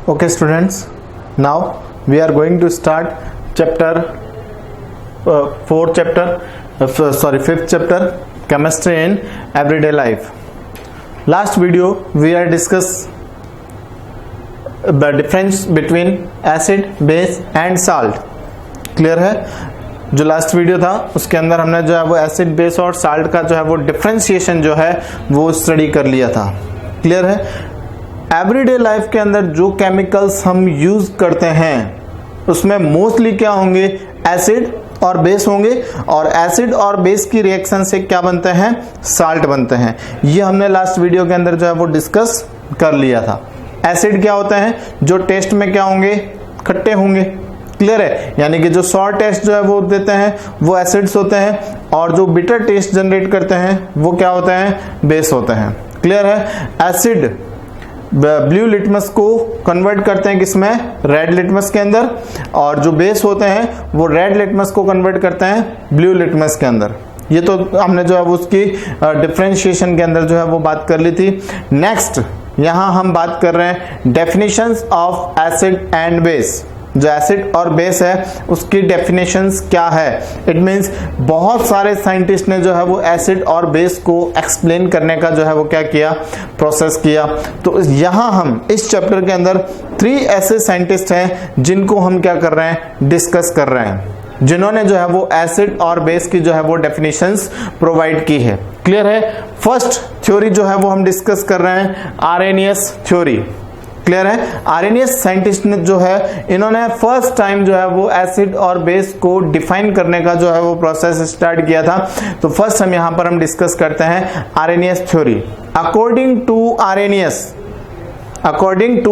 Okay students, now we are going to start chapter fifth chapter, chemistry in everyday life. Last video we are discuss the difference between acid, base and salt. Clear है? जो last video था उसके अंदर हमने जो है वो acid, base और साल्ट का जो है वो डिफरेंशिएशन जो है वो स्टडी कर लिया था. क्लियर है? एवरीडे लाइफ के अंदर जो केमिकल्स हम यूज करते हैं उसमें मोस्टली क्या होंगे, एसिड और बेस होंगे, और एसिड और बेस की रिएक्शन से क्या बनते हैं, साल्ट बनते हैं. ये हमने लास्ट वीडियो के अंदर जो है वो डिस्कस कर लिया था. एसिड क्या होते हैं, जो टेस्ट में क्या होंगे, खट्टे होंगे. क्लियर है? यानी कि जो सॉर टेस्ट जो है वो देते हैं वो एसिड्स होते हैं, और जो बिटर टेस्ट जनरेट करते हैं वो क्या होते हैं, बेस होते हैं. क्लियर है? एसिड ब्लू लिटमस को कन्वर्ट करते हैं किसमें, रेड लिटमस के अंदर, और जो बेस होते हैं वो रेड लिटमस को कन्वर्ट करते हैं ब्लू लिटमस के अंदर. ये तो हमने जो है वो उसकी डिफरेंशिएशन के अंदर जो है वो बात कर ली थी. नेक्स्ट यहां हम बात कर रहे हैं definitions of acid and base. जो एसिड और बेस है उसकी डेफिनेशंस क्या है. इट मींस बहुत सारे साइंटिस्ट ने जो है वो एसिड और बेस को एक्सप्लेन करने का जो है वो क्या किया, प्रोसेस किया. तो यहां हम इस चैप्टर के अंदर 3 ऐसे साइंटिस्ट हैं जिनको हम क्या कर रहे हैं, डिस्कस कर रहे हैं, जिन्होंने जो है वो एसिड और बेस की जो है वो डेफिनेशंस प्रोवाइड की है. क्लियर है? फर्स्ट थ्योरी जो है वो हम डिस्कस कर रहे हैं, आर्रेनियस थ्योरी. क्लियर है? आर्रेनियस साइंटिस्ट ने जो है इन्होंने फर्स्ट टाइम जो है वो एसिड और बेस को डिफाइन करने का जो है वो प्रोसेस स्टार्ट किया था. तो फर्स्ट यहां पर हम डिस्कस करते हैं Arrhenius theory. According to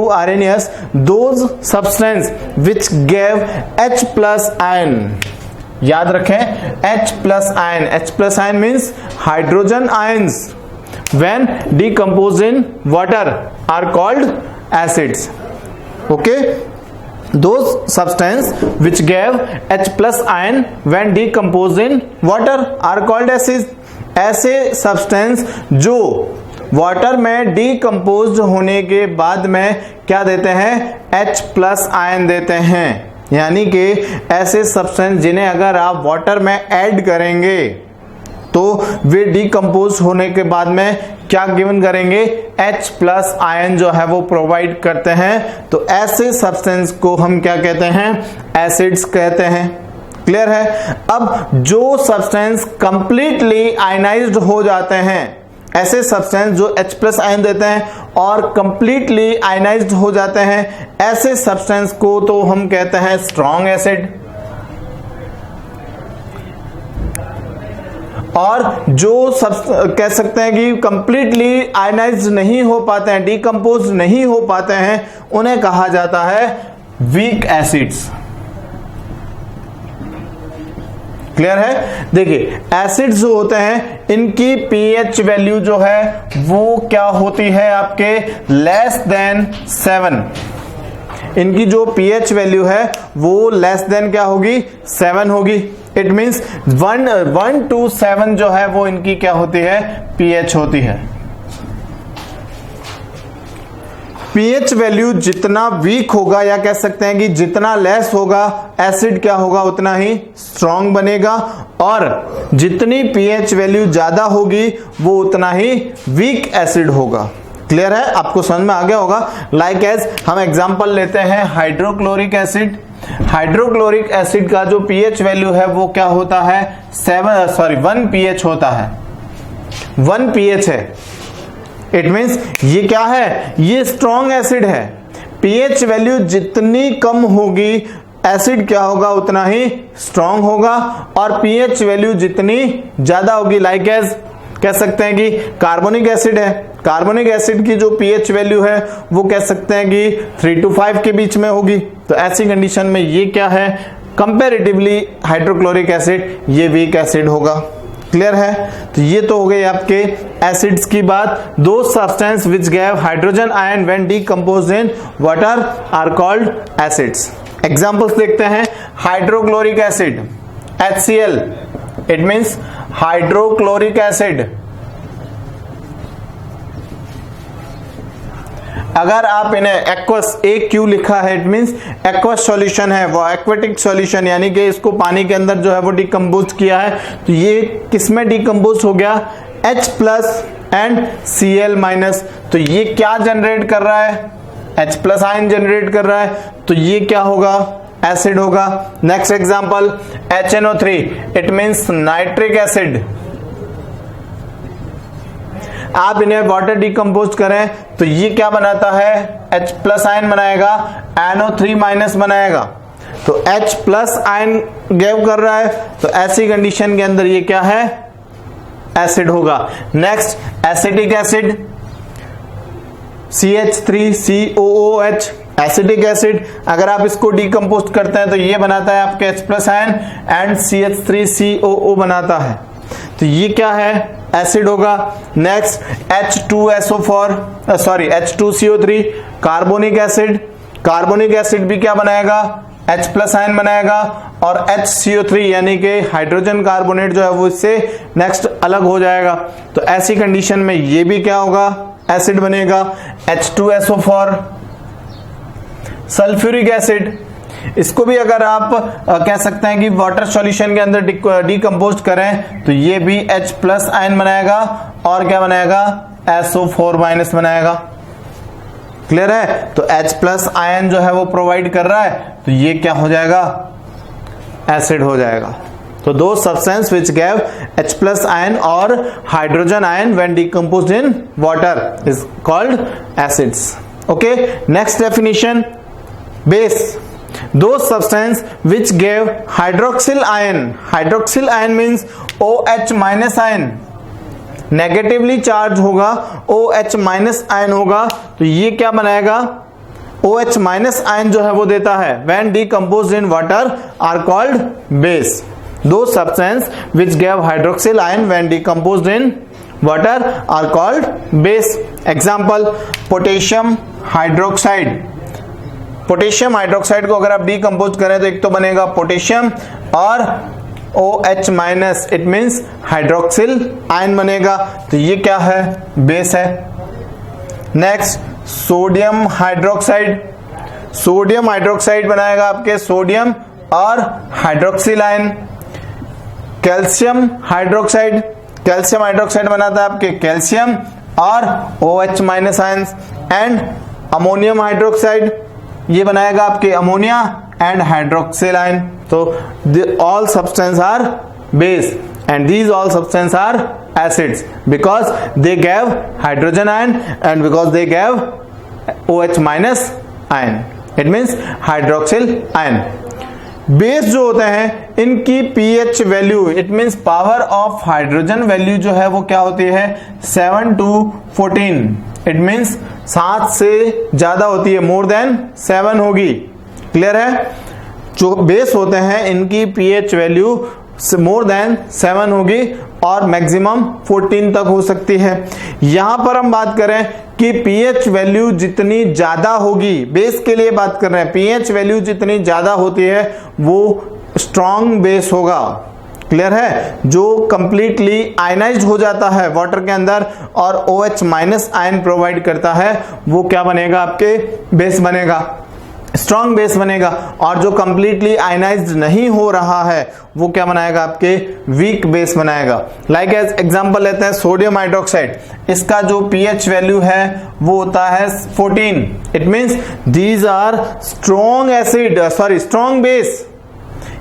Arrhenius those substance which gave H plus ion, याद रखें H plus ion means hydrogen ions when decomposed in water are called acids. Okay, those substance which gave H plus ion when decomposed in water are called acids. ऐसे substance जो water में decompose होने के बाद में क्या देते हैं, H प्लस आयन देते हैं. यानी कि ऐसे सब्सटेंस जिन्हें अगर आप वाटर में ऐड करेंगे तो वे डीकम्पोज होने के बाद में क्या गिवन करेंगे, H प्लस आयन जो है वो प्रोवाइड करते हैं. तो ऐसे सब्सटेंस को हम क्या कहते हैं, एसिड्स कहते हैं. क्लियर है? अब जो सब्सटेंस कंप्लीटली आयनाइज्ड हो जाते हैं, ऐसे सब्सटेंस जो H प्लस आयन देते हैं और कंप्लीटली आयनाइज्ड हो जाते हैं, ऐसे सब्सटेंस को तो हम कहते हैं स्ट्रॉन्ग एसिड. और जो कह सकते हैं कि कंप्लीटली आयनाइज्ड नहीं हो पाते हैं, डीकम्पोज नहीं हो पाते हैं, उन्हें कहा जाता है वीक एसिड्स. क्लियर है? देखिए एसिड्स जो होते हैं इनकी पीएच वैल्यू जो है वो क्या होती है, आपके लेस देन 7. इनकी जो पीएच वैल्यू है वो लेस देन क्या होगी, 7 होगी. इट मींस 1 to 7 जो है वो इनकी क्या होती है, पीएच होती है. पीएच वैल्यू जितना वीक होगा, या कह सकते हैं कि जितना लेस होगा, एसिड क्या होगा उतना ही स्ट्रॉन्ग बनेगा, और जितनी पीएच वैल्यू ज्यादा होगी वो उतना ही वीक एसिड होगा. क्लियर है? आपको समझ में आ गया होगा. लाइक एज हम एग्जांपल लेते हैं हाइड्रोक्लोरिक एसिड. हाइड्रोक्लोरिक एसिड का जो पीएच वैल्यू है वो क्या होता है, 1 पीएच होता है. 1 पीएच है. इट मींस ये क्या है, ये स्ट्रॉन्ग एसिड है. पीएच वैल्यू जितनी कम होगी एसिड क्या होगा उतना ही स्ट्रॉन्ग होगा, और पीएच वैल्यू जितनी ज्यादा होगी, लाइक एज कह सकते हैं कि कार्बोनिक एसिड है. कार्बोनिक एसिड की जो पीएच वैल्यू है वो कह सकते हैं कि 3 to 5 के बीच में होगी. तो ऐसी कंडीशन में ये क्या है, कंपैरेटिवली हाइड्रोक्लोरिक एसिड ये वीक एसिड होगा. क्लियर है? तो ये तो हो गई आपके एसिड्स की बात. Those substance which gave hydrogen ion when decomposed in water are called acids. Examples देखते हैं. Hydrochloric acid HCl, it means hydrochloric acid. अगर आप इन्हें एक्वस AQ लिखा है, इट मींस एक्वस सॉल्यूशन है, वो एक्वेटिक सॉल्यूशन, यानी कि इसको पानी के अंदर जो है वो डिकम्पोज किया है, तो ये किस में डिकम्पोज हो गया, H plus and Cl minus. तो ये क्या जनरेट कर रहा है, H प्लस आयन जनरेट कर रहा है, तो ये क्या होगा, एसिड होगा। Next example HNO3, it means nitric acid. आप इन्हें वाटर डिकम्पोज करें तो ये क्या बनाता है, H प्लस आयन बनाएगा, NO3 माइनस बनाएगा, तो H प्लस आयन गिव कर रहा है, तो ऐसी कंडीशन के अंदर ये क्या है, एसिड होगा। Next acetic acid, CH3COOH, acetic acid. अगर आप इसको डिकम्पोज करते हैं तो ये बनाता है आपके H plus ion and CH3COO बनाता है, तो ये क्या है, एसिड होगा। Next H2CO3 carbonic acid. Carbonic acid भी क्या बनाएगा, H प्लस आयन बनाएगा, और HCO3 यानी कि हाइड्रोजन कार्बोनेट जो है वो इससे नेक्स्ट अलग हो जाएगा, तो ऐसी कंडीशन में ये भी क्या होगा, एसिड बनेगा। H2SO4 सल्फ्यूरिक एसिड, इसको भी अगर आप कह सकते हैं कि वाटर सॉल्यूशन के अंदर डिकम्पोज करें तो ये भी H प्लस आयन बनाएगा और क्या बनाएगा, SO4 माइनस बनाएगा। क्लियर है, तो H प्लस आयन जो है वो प्रोवाइड कर रहा है, तो ये क्या हो जाएगा, एसिड हो जाएगा। तो those substance which gave H plus ion और hydrogen ion when decomposed in water is called acids. Okay, next definition, base, those substance which gave hydroxyl ion, hydroxyl ion means OH minus ion, negatively charge होगा, OH minus ion होगा, तो ये क्या बनाएगा, OH minus ion जो है वो देता है, when decomposed in water are called base. Those substance which gave hydroxyl ion when decomposed in water are called base. Example, potassium hydroxide। Potassium hydroxide को अगर आप डिकम्पोज करें तो एक तो बनेगा पोटेशियम और OH minus, it means hydroxyl ion बनेगा, तो ये क्या है, बेस है। Next sodium hydroxide, sodium hydroxide बनाएगा आपके सोडियम और hydroxyl ion. Calcium hydroxide, calcium hydroxide बनाता है आपके कैल्शियम और OH minus ions. And ammonium hydroxide, ये बनाएगा आपके अमोनिया एंड हाइड्रोक्सिल आयन। तो all substance are base and these all substance are acids because they gave hydrogen ion and because they gave OH minus ion, it means hydroxyl ion. Base जो होते हैं इनकी pH value, it means power of hydrogen value जो है वो क्या होती है, 7 to 14, इट मीन्स 7 से ज्यादा होती है, मोर देन 7 होगी। क्लियर है, जो बेस होते हैं इनकी pH वैल्यू मोर देन 7 होगी और मैक्सिमम 14 तक हो सकती है। यहां पर हम बात करें कि pH वैल्यू जितनी ज्यादा होगी, बेस के लिए बात कर रहे हैं, pH वैल्यू जितनी ज्यादा होती है वो स्ट्रॉन्ग बेस होगा। क्लियर है, जो कंप्लीटली आयनाइज्ड हो जाता है वाटर के अंदर और OH माइनस आयन प्रोवाइड करता है, वो क्या बनेगा, आपके बेस बनेगा, स्ट्रॉन्ग बेस बनेगा। और जो कंप्लीटली आयनाइज्ड नहीं हो रहा है वो क्या बनाएगा, आपके वीक बेस बनाएगा। लाइक एज एग्जांपल लेते हैं सोडियम हाइड्रोक्साइड, इसका जो pH वैल्यू है वो होता है 14, it means these are strong acid, sorry strong base.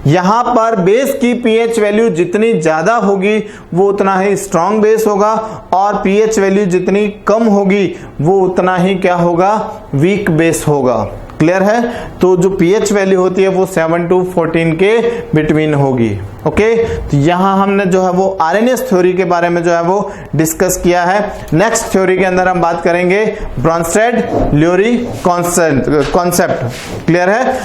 यहां पर बेस की pH वैल्यू जितनी ज्यादा होगी वो उतना ही स्ट्रॉन्ग बेस होगा और pH वैल्यू जितनी कम होगी वो उतना ही क्या होगा, वीक बेस होगा। क्लियर है, तो जो pH वैल्यू होती है वो 7 to 14 के बिटवीन होगी। ओके, तो यहां हमने जो है वो आरएनएस थ्योरी के बारे में जो है वो डिस्कस किया है। नेक्स्ट थ्योरी के अंदर हम बात करेंगे ब्रॉन्स्टेड-ल्यूरी कॉन्सेप्ट। क्लियर है,